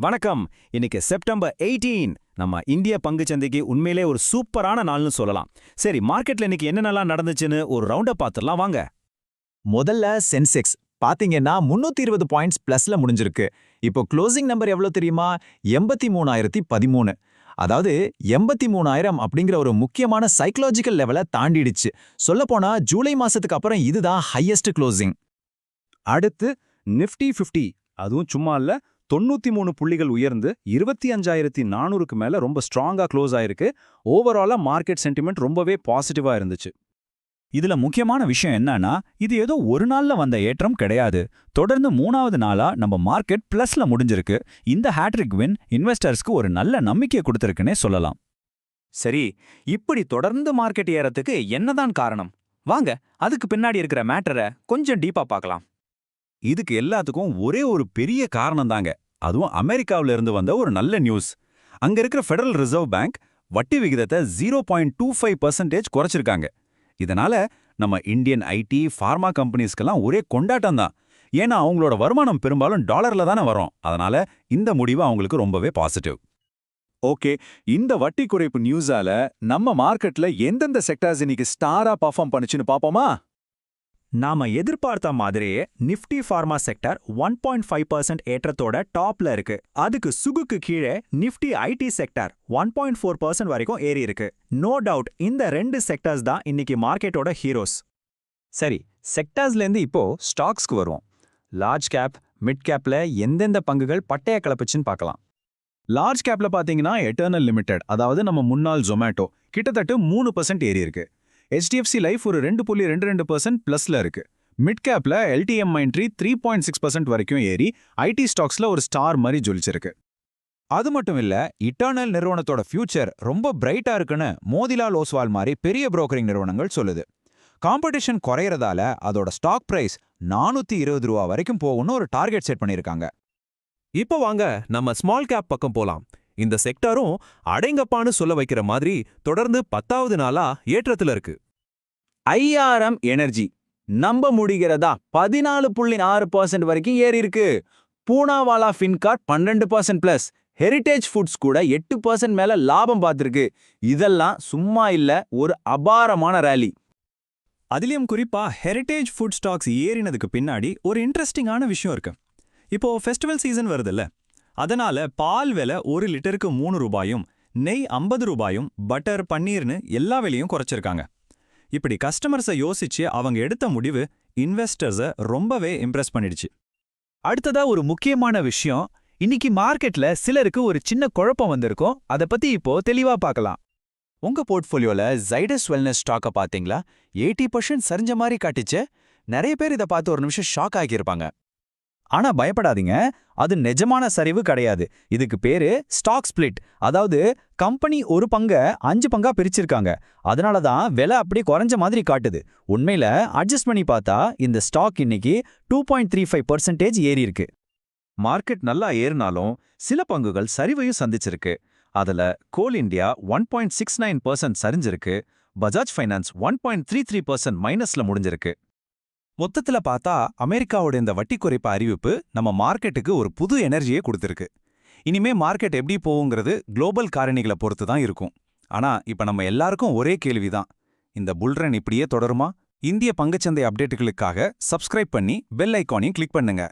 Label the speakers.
Speaker 1: வணக்கம். இன்னைக்கு செப்டம்பர் 18. நம்ம இந்திய பங்குச்சந்தைக்கு உண்மையிலே ஒரு சூப்பரான நாள்னு சொல்லலாம். சரி, மார்க்கெட்ல இன்னைக்கு என்னென்னலாம் நடந்துச்சுன்னு ஒரு ரவுண்டப் பார்த்துடலாம் வாங்க.
Speaker 2: முதல்ல சென்செக்ஸ் பாத்தீங்கன்னா 320 பாயிண்ட்ஸ் பிளஸ்ல முடிஞ்சிருக்கு. இப்போ க்ளோசிங் நம்பர் எவ்வளவு தெரியுமா? 83,013. அதாவது 83,000 அப்படிங்கிற ஒரு முக்கியமான சைக்கலாஜிக்கல் லெவலை தாண்டிடுச்சு. சொல்லப்போனா ஜூலை மாசத்துக்கு அப்புறம் இதுதான் ஹையஸ்ட் க்ளோசிங்.
Speaker 3: அடுத்து நிஃப்டி 50, அதுவும் சும்மா இல்ல, 93 புள்ளிகள் உயர்ந்து 25,400க்கு மேல ரொம்ப ஸ்ட்ராங்கா க்ளோஸ் ஆயிருக்கு. ஓவராலா மார்க்கெட் சென்டிமெண்ட் ரொம்பவே பாசிட்டிவா இருந்துச்சு.
Speaker 4: இதுல முக்கியமான விஷயம் என்னன்னா, இது ஏதோ ஒரு நாள்ல வந்த ஏற்றம் கிடையாது. தொடர்ந்து 3வது நாளா நம்ம மார்க்கெட் பிளஸ்ல முடிஞ்சிருக்கு. இந்த ஹேட்ரிக் வின் இன்வெஸ்டர்ஸ்க்கு ஒரு நல்ல நம்பிக்கையை கொடுத்திருக்குன்னே சொல்லலாம்.
Speaker 5: சரி, இப்படி தொடர்ந்து மார்க்கெட் ஏறத்துக்கு என்னதான் காரணம்? வாங்க, அதுக்கு பின்னாடி இருக்கிற மேட்டரை கொஞ்சம் டீப்பா பார்க்கலாம்.
Speaker 1: இதுக்கு எல்லாத்துக்கும் ஒரே ஒரு பெரிய காரணம் தாங்க. அதுவும் அமெரிக்காவில இருந்து வந்த ஒரு நல்ல நியூஸ். அங்க இருக்கிற ஃபெடரல் ரிசர்வ் பேங்க் வட்டி விகிதத்தை 0.25% குறைச்சிருக்காங்க. இதனால நம்ம இந்தியன் ஐடி, ஃபார்மா கம்பெனிஸ்க்கெல்லாம் ஒரே கொண்டாட்டம் தான். ஏன்னா அவங்களோட வருமானம் பெரும்பாலும் டாலர்ல தானே வரும். அதனால இந்த முடிவு அவங்களுக்கு ரொம்பவே பாசிட்டிவ்.
Speaker 3: ஓகே, இந்த வட்டி குறைப்பு நியூஸால நம்ம மார்க்கெட்ல எந்தெந்த செக்டார்ஸ் இன்னைக்கு ஸ்டாரா பர்ஃபார்ம் பண்ணுச்சுன்னு பாப்போமா?
Speaker 4: நாம எதிர்பார்த்த மாதிரியே நிஃப்டி ஃபார்மா செக்டர் 1.5% ஏற்றத்தோட டாப்ல இருக்கு. அதுக்கு சுகுக்கு கீழே நிஃப்டி ஐடி செக்டர் 1.4% வரைக்கும் ஏறி இருக்கு. நோ டவுட் இந்த ரெண்டு செக்டர்ஸ் தான் இன்னைக்கு மார்க்கெட்டோட ஹீரோஸ்.
Speaker 2: சரி, செக்டார்ஸ்லேருந்து இப்போ ஸ்டாக்ஸ்க்கு வருவோம். லார்ஜ் கேப், மிட் கேப்ல எந்தெந்த பங்குகள் பட்டைய கிளப்புச்சுன்னு பார்க்கலாம்.
Speaker 3: லார்ஜ் கேப்ல பாத்தீங்கன்னா எட்டர்னல் லிமிடெட், அதாவது நம்ம முன்னாள் ஜொமேட்டோ, கிட்டத்தட்ட 3% ஏறி இருக்கு. HDFC லைஃப் ஒரு 2.22% பிளஸ்ல இருக்கு. மிட் கேப்ல LTMindtree 3.6% வரைக்கும் ஏறி ஐடி ஸ்டாக்ஸ்ல ஒரு ஸ்டார் மாதிரி ஜொலிச்சிருக்கு.
Speaker 6: அது மட்டும் இல்ல, இட்டர்னல் நிறுவனத்தோட ஃபியூச்சர் ரொம்ப பிரைட்டா இருக்குன்னு மோதிலால் ஓஸ்வால் மாதிரி பெரிய புரோக்கரிங் நிறுவனங்கள் சொல்லுது. காம்படிஷன் குறையறதால அதோட ஸ்டாக் பிரைஸ் 420 ரூபா வரைக்கும் போகும்னு ஒரு டார்கெட் செட் பண்ணிருக்காங்க.
Speaker 7: இப்போ வாங்க நம்ம ஸ்மால் கேப் பக்கம் போலாம். இந்த செக்டாரும் அடேங்கப்பான்னு சொல்ல வைக்கிற மாதிரி தொடர்ந்து 10வது நாளா ஏற்றத்துல இருக்கு.
Speaker 5: IRM எனர்ஜி நம்ப முடிகிறதா 14.6% வரைக்கும் ஏறி இருக்கு. பூனாவாலா ஃபின்கார்ட் 12% பிளஸ், ஹெரிடேஜ் ஃபுட்ஸ் கூட 8% மேல லாபம் பார்த்திருக்கு. இதெல்லாம் சும்மா இல்ல, ஒரு அபாரமான ரேலி.
Speaker 4: அதிலும் குறிப்பா ஹெரிடேஜ் ஃபுட் ஸ்டாக்ஸ் ஏறினதுக்கு பின்னாடி ஒரு இன்ட்ரெஸ்டிங்கான விஷயம் இருக்கு. இப்போ ஃபெஸ்டிவல் சீசன் வருதுல்ல, அதனால பால் விலை 1 லிட்டருக்கு 3 ரூபாயும், நெய் 50 ரூபாயும், பட்டர், பன்னீர்னு எல்லா விலையும் குறைச்சிருக்காங்க. இப்படி கஸ்டமர்ஸை யோசிச்சு அவங்க எடுத்த முடிவு இன்வெஸ்டர்ஸை ரொம்பவே இம்ப்ரெஸ் பண்ணிடுச்சு.
Speaker 6: அடுத்ததா ஒரு முக்கியமான விஷயம், இன்னைக்கு மார்க்கெட்ல சிலருக்கு ஒரு சின்ன குழப்பம் வந்திருக்கும். அதை பத்தி இப்போ தெளிவா பார்க்கலாம். உங்க போர்ட்ஃபோலியோல ஜைடஸ் வெல்னஸ் ஸ்டாக்க பாத்தீங்களா? 80% சரிஞ்ச மாதிரி காட்டுச்சு. நிறைய பேர் இதை பார்த்து ஒரு நிமிஷம் ஷாக் ஆகியிருப்பாங்க.
Speaker 2: ஆனா பயப்படாதீங்க, அது நிஜமான சரிவு கிடையாது. இதுக்கு பேரு ஸ்டாக் ஸ்பிளிட். அதாவது கம்பெனி ஒரு பங்க 5 பங்கா பிரிச்சிருக்காங்க. அதனால தான் விலை அப்படி குறைஞ்ச மாதிரி காட்டுது. உண்மையில அட்ஜஸ்ட் பண்ணி பார்த்தா இந்த ஸ்டாக் இன்னைக்கு 2.35% ஏறி இருக்கு.
Speaker 3: மார்க்கெட் நல்லா ஏறினாலும் சில பங்குகள் சரிவையும் சந்திச்சிருக்கு. அதுல கோல் இந்தியா 1.69% சரிஞ்சிருக்கு. பஜாஜ் ஃபைனான்ஸ் 1.33% மைனஸ்ல முடிஞ்சிருக்கு.
Speaker 1: மொத்தத்துல பார்த்தா அமெரிக்காவோட இந்த வட்டி குறைப்பு அறிவிப்பு நம்ம மார்க்கெட்டுக்கு ஒரு புது எனர்ஜியை கொடுத்திருக்கு. இனிமே மார்க்கெட் எப்படி போகுங்கிறது குளோபல் காரணிகளை பொறுத்து தான் இருக்கும். ஆனா இப்ப நம்ம எல்லாருக்கும் ஒரே கேள்விதான், இந்த புல்ரன் இப்படியே தொடருமா? இந்திய பங்குச்சந்தை அப்டேட்டுகளுக்காக சப்ஸ்கிரைப் பண்ணி பெல் ஐகானையும் கிளிக் பண்ணுங்க.